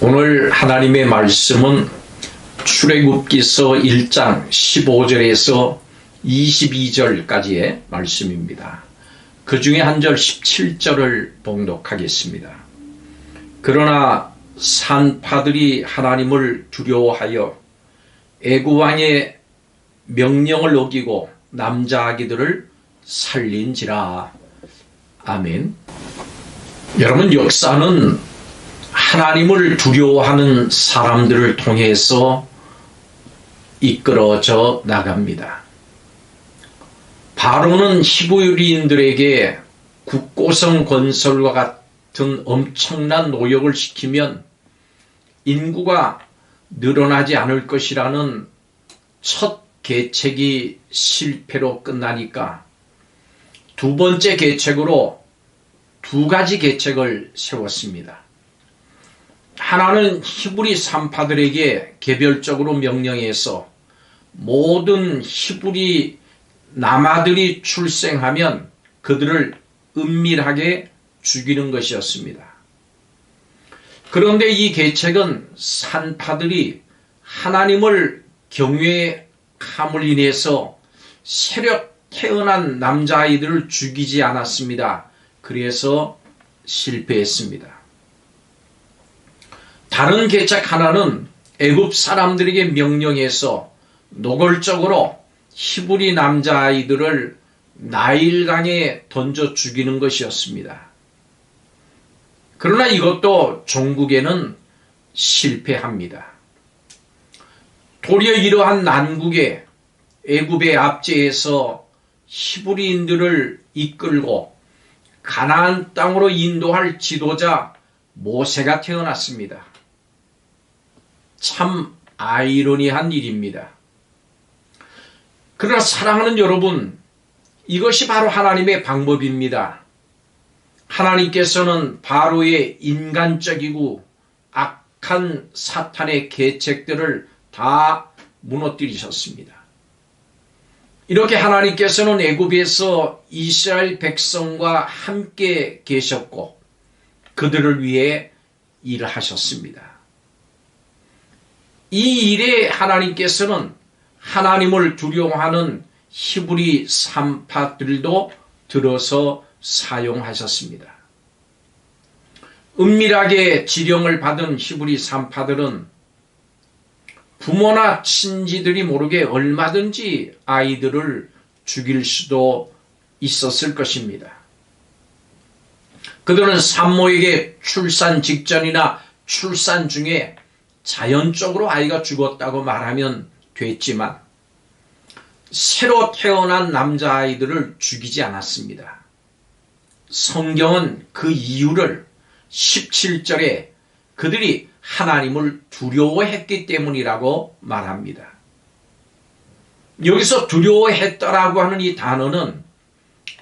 오늘 하나님의 말씀은 출애굽기서 1장 15절에서 22절까지의 말씀입니다. 그 중에 한 절 17절을 봉독하겠습니다. 그러나 산파들이 하나님을 두려워하여 애굽 왕의 명령을 어기고 남자아기들을 살린지라. 아멘. 여러분, 역사는 하나님을 두려워하는 사람들을 통해서 이끌어져 나갑니다. 바로는 히브리인들에게 국고성 건설과 같은 엄청난 노역을 시키면 인구가 늘어나지 않을 것이라는 첫 계책이 실패로 끝나니까 두 번째 계책으로 두 가지 계책을 세웠습니다. 하나는 히브리 산파들에게 개별적으로 명령해서 모든 히브리 남아들이 출생하면 그들을 은밀하게 죽이는 것이었습니다. 그런데 이 계책은 산파들이 하나님을 경외함을 인해서 새로 태어난 남자아이들을 죽이지 않았습니다. 그래서 실패했습니다. 다른 계책 하나는 애굽 사람들에게 명령해서 노골적으로 히브리 남자아이들을 나일강에 던져 죽이는 것이었습니다. 그러나 이것도 종국에는 실패합니다. 도리어 이러한 난국에 애굽의 압제에서 히브리인들을 이끌고 가나안 땅으로 인도할 지도자 모세가 태어났습니다. 참 아이러니한 일입니다. 그러나 사랑하는 여러분, 이것이 바로 하나님의 방법입니다. 하나님께서는 바로의 인간적이고 악한 사탄의 계책들을 다 무너뜨리셨습니다. 이렇게 하나님께서는 애굽에서 이스라엘 백성과 함께 계셨고 그들을 위해 일하셨습니다. 이 일에 하나님께서는 하나님을 두려워하는 히브리 산파들도 들어서 사용하셨습니다. 은밀하게 지령을 받은 히브리 산파들은 부모나 친지들이 모르게 얼마든지 아이들을 죽일 수도 있었을 것입니다. 그들은 산모에게 출산 직전이나 출산 중에 자연적으로 아이가 죽었다고 말하면 됐지만 새로 태어난 남자아이들을 죽이지 않았습니다. 성경은 그 이유를 17절에 그들이 하나님을 두려워했기 때문이라고 말합니다. 여기서 두려워했다라고 하는 이 단어는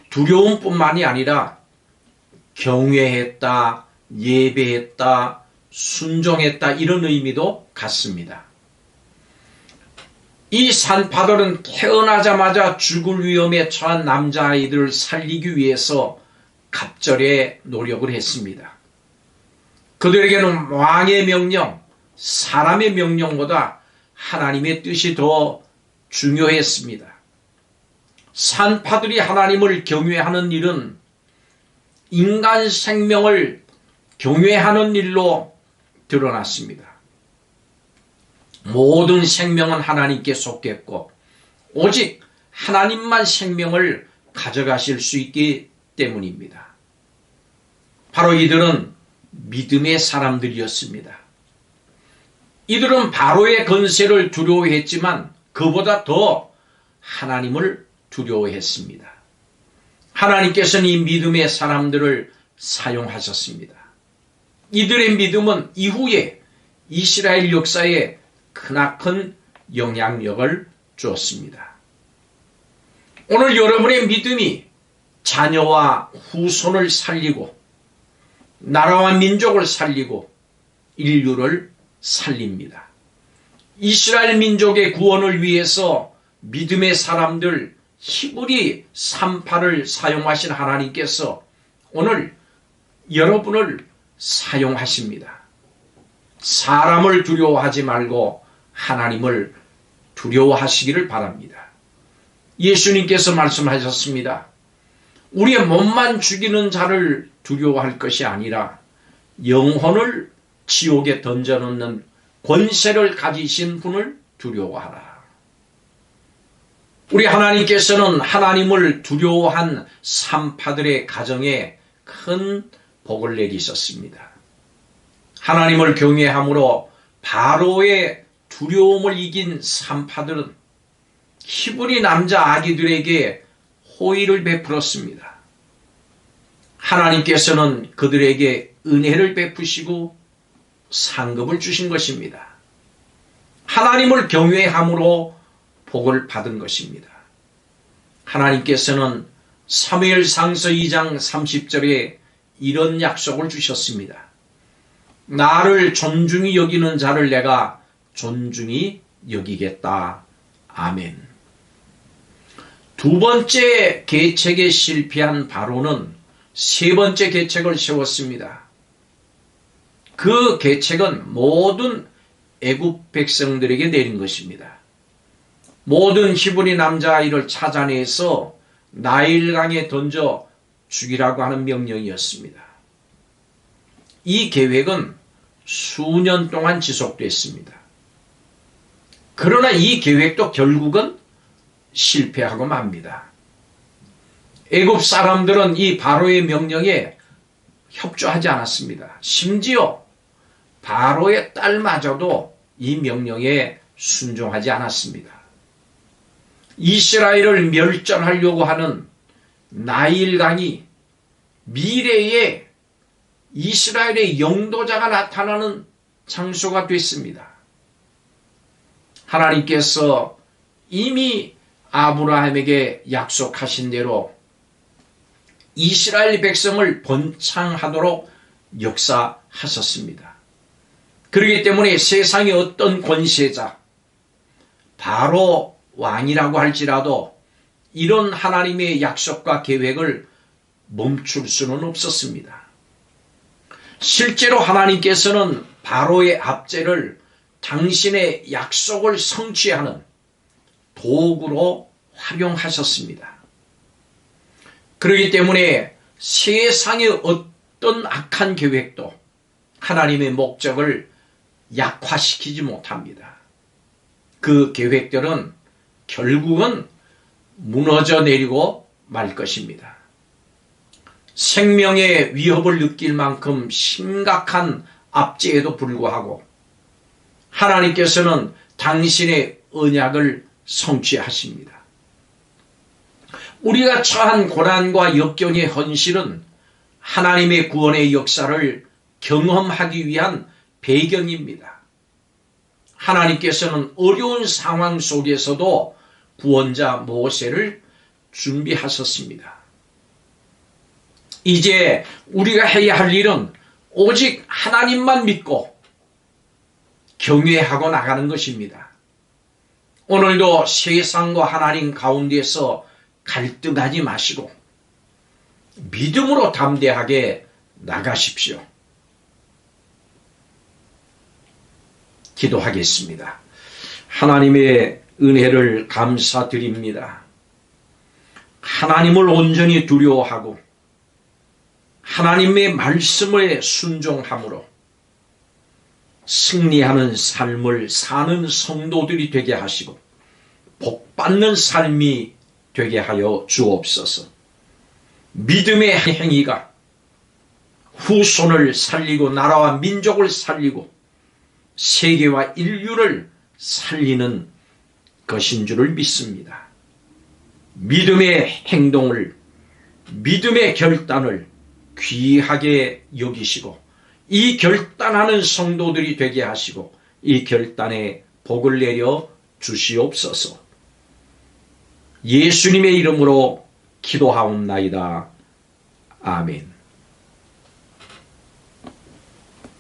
두려움뿐만이 아니라 경외했다, 예배했다, 순종했다 이런 의미도 같습니다. 이 산파들은 태어나자마자 죽을 위험에 처한 남자아이들을 살리기 위해서 갑절에 노력을 했습니다. 그들에게는 왕의 명령, 사람의 명령보다 하나님의 뜻이 더 중요했습니다. 산파들이 하나님을 경외하는 일은 인간 생명을 경외하는 일로 드러났습니다. 모든 생명은 하나님께 속했고 오직 하나님만 생명을 가져가실 수 있기 때문입니다. 바로 이들은 믿음의 사람들이었습니다. 이들은 바로의 건세를 두려워했지만 그보다 더 하나님을 두려워했습니다. 하나님께서는 이 믿음의 사람들을 사용하셨습니다. 이들의 믿음은 이후에 이스라엘 역사에 크나큰 영향력을 주었습니다. 오늘 여러분의 믿음이 자녀와 후손을 살리고 나라와 민족을 살리고 인류를 살립니다. 이스라엘 민족의 구원을 위해서 믿음의 사람들 히브리 산파를 사용하신 하나님께서 오늘 여러분을 사용하십니다. 사람을 두려워하지 말고 하나님을 두려워하시기를 바랍니다. 예수님께서 말씀하셨습니다. 우리의 몸만 죽이는 자를 두려워할 것이 아니라 영혼을 지옥에 던져놓는 권세를 가지신 분을 두려워하라. 우리 하나님께서는 하나님을 두려워한 산파들의 가정에 큰 복을 내리셨습니다. 하나님을 경외함으로 바로의 두려움을 이긴 산파들은 히브리 남자 아기들에게 호의를 베풀었습니다. 하나님께서는 그들에게 은혜를 베푸시고 상급을 주신 것입니다. 하나님을 경외함으로 복을 받은 것입니다. 하나님께서는 사무엘상서 2장 30절에 이런 약속을 주셨습니다. 나를 존중히 여기는 자를 내가 존중히 여기겠다. 아멘. 두 번째 계책에 실패한 바로는 세 번째 계책을 세웠습니다. 그 계책은 모든 애굽 백성들에게 내린 것입니다. 모든 히브리 남자아이를 찾아내서 나일강에 던져 죽이라고 하는 명령이었습니다. 이 계획은 수년 동안 지속됐습니다. 그러나 이 계획도 결국은 실패하고 맙니다. 애굽 사람들은 이 바로의 명령에 협조하지 않았습니다. 심지어 바로의 딸마저도 이 명령에 순종하지 않았습니다. 이스라엘을 멸절하려고 하는 나일강이 미래에 이스라엘의 영도자가 나타나는 장소가 됐습니다. 하나님께서 이미 아브라함에게 약속하신 대로 이스라엘 백성을 번창하도록 역사하셨습니다. 그렇기 때문에 세상의 어떤 권세자, 바로 왕이라고 할지라도 이런 하나님의 약속과 계획을 멈출 수는 없었습니다. 실제로 하나님께서는 바로의 압제를 당신의 약속을 성취하는 도구로 활용하셨습니다. 그렇기 때문에 세상의 어떤 악한 계획도 하나님의 목적을 약화시키지 못합니다. 그 계획들은 결국은 무너져 내리고 말 것입니다. 생명의 위협을 느낄 만큼 심각한 압제에도 불구하고 하나님께서는 당신의 언약을 성취하십니다. 우리가 처한 고난과 역경의 헌신은 하나님의 구원의 역사를 경험하기 위한 배경입니다. 하나님께서는 어려운 상황 속에서도 구원자 모세를 준비하셨습니다. 이제 우리가 해야 할 일은 오직 하나님만 믿고 경외하고 나가는 것입니다. 오늘도 세상과 하나님 가운데서 갈등하지 마시고 믿음으로 담대하게 나가십시오. 기도하겠습니다. 하나님의 은혜를 감사드립니다. 하나님을 온전히 두려워하고 하나님의 말씀에 순종함으로 승리하는 삶을 사는 성도들이 되게 하시고 복받는 삶이 되게 하여 주옵소서. 믿음의 행위가 후손을 살리고 나라와 민족을 살리고 세계와 인류를 살리는 것인 줄을 믿습니다. 믿음의 행동을, 믿음의 결단을 귀하게 여기시고 이 결단하는 성도들이 되게 하시고 이 결단에 복을 내려 주시옵소서. 예수님의 이름으로 기도하옵나이다. 아멘.